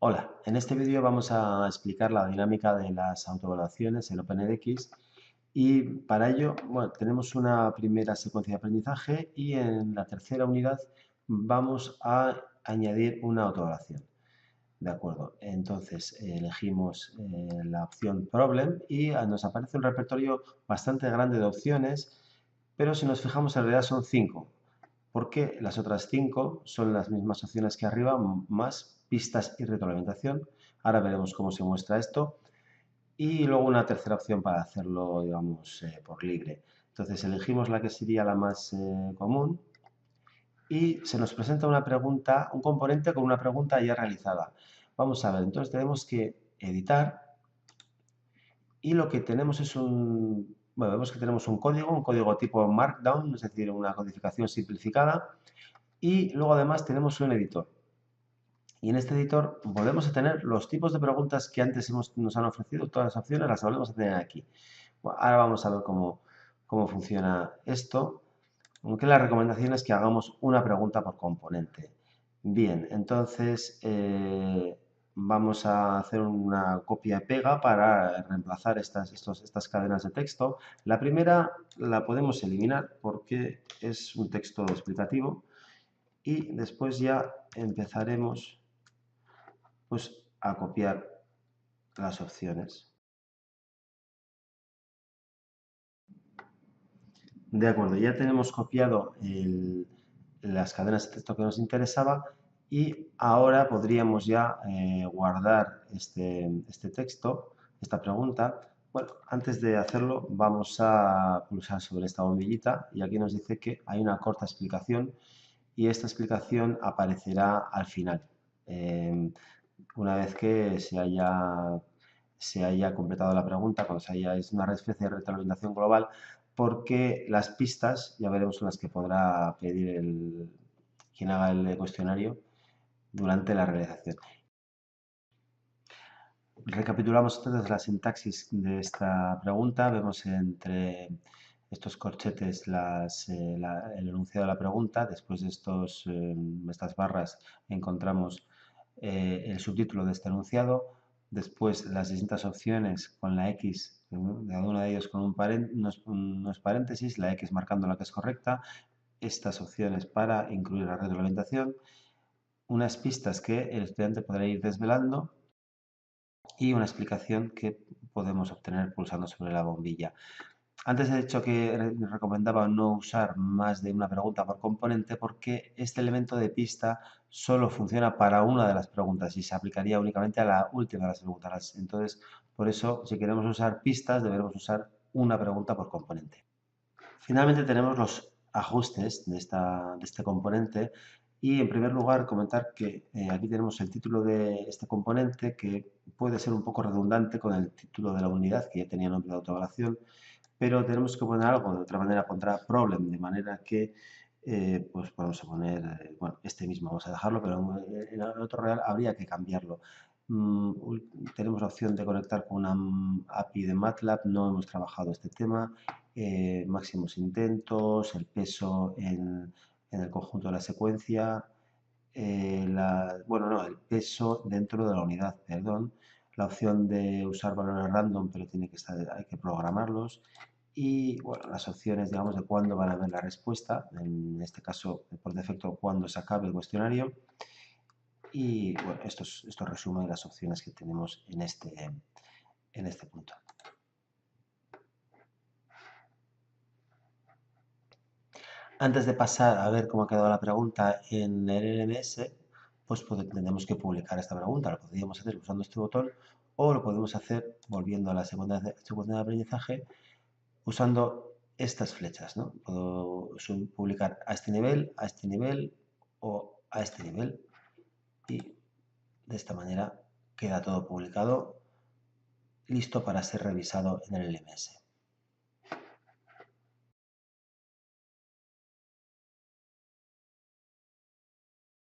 Hola, en este vídeo vamos a explicar la dinámica de las autoevaluaciones en OpenEdX y para ello, bueno, tenemos una primera secuencia de aprendizaje y en la tercera unidad vamos a añadir una autoevaluación. De acuerdo, entonces elegimos la opción Problem y nos aparece un repertorio bastante grande de opciones, pero si nos fijamos en realidad son 5, porque las otras 5 son las mismas opciones que arriba, más pistas y retroalimentación. Ahora veremos cómo se muestra esto. Y luego una tercera opción para hacerlo, digamos, por libre. Entonces elegimos la que sería la más común y se nos presenta una pregunta, un componente con una pregunta ya realizada. Vamos a ver, entonces tenemos que editar y lo que tenemos es bueno, vemos que tenemos un código tipo Markdown, es decir, una codificación simplificada, y luego además tenemos un editor. Y en este editor volvemos a tener los tipos de preguntas que antes nos han ofrecido, todas las opciones las volvemos a tener aquí. Bueno, ahora vamos a ver cómo funciona esto, aunque la recomendación es que hagamos una pregunta por componente. Bien, entonces vamos a hacer una copia y pega para reemplazar estas cadenas de texto. La primera la podemos eliminar porque es un texto explicativo y después ya empezaremos pues, a copiar las opciones. De acuerdo, ya tenemos copiado las cadenas de texto que nos interesaba y ahora podríamos ya guardar este texto, esta pregunta. Bueno, antes de hacerlo vamos a pulsar sobre esta bombillita y aquí nos dice que hay una corta explicación y esta explicación aparecerá al final. Una vez que se haya completado la pregunta, cuando es una especie de retroalimentación global, porque las pistas ya veremos son las que podrá pedir quien haga el cuestionario durante la realización. Recapitulamos entonces la sintaxis de esta pregunta. Vemos entre estos corchetes el enunciado de la pregunta. Después de estas barras encontramos el subtítulo de este enunciado. Después las distintas opciones con la X, cada una de ellas con unos paréntesis, la X marcando la que es correcta. Estas opciones para incluir la retroalimentación. Unas pistas que el estudiante podrá ir desvelando y una explicación que podemos obtener pulsando sobre la bombilla. Antes he dicho que recomendaba no usar más de una pregunta por componente porque este elemento de pista solo funciona para una de las preguntas y se aplicaría únicamente a la última de las preguntas. Entonces, por eso, si queremos usar pistas, deberemos usar una pregunta por componente. Finalmente tenemos los ajustes de este componente y en primer lugar comentar que aquí tenemos el título de este componente que puede ser un poco redundante con el título de la unidad que ya tenía nombre de autoevaluación, pero tenemos que poner algo de otra manera contra problem, de manera que pues vamos a poner, bueno, este mismo vamos a dejarlo, pero en el otro real habría que cambiarlo. Tenemos la opción de conectar con una API de MATLAB, no hemos trabajado este tema, máximos intentos, el peso en el conjunto de la secuencia, bueno, no, el peso dentro de la unidad, perdón, la opción de usar valores random, pero hay que programarlos, y bueno, las opciones, digamos, de cuándo van a ver la respuesta, en este caso, por defecto, cuándo se acabe el cuestionario, y bueno, esto resume las opciones que tenemos en este punto. Antes de pasar a ver cómo ha quedado la pregunta en el LMS, pues tendremos que publicar esta pregunta. Lo podríamos hacer usando este botón o lo podemos hacer volviendo a la segunda de aprendizaje usando estas flechas, ¿no? Puedo publicar a este nivel o a este nivel y de esta manera queda todo publicado, listo para ser revisado en el LMS.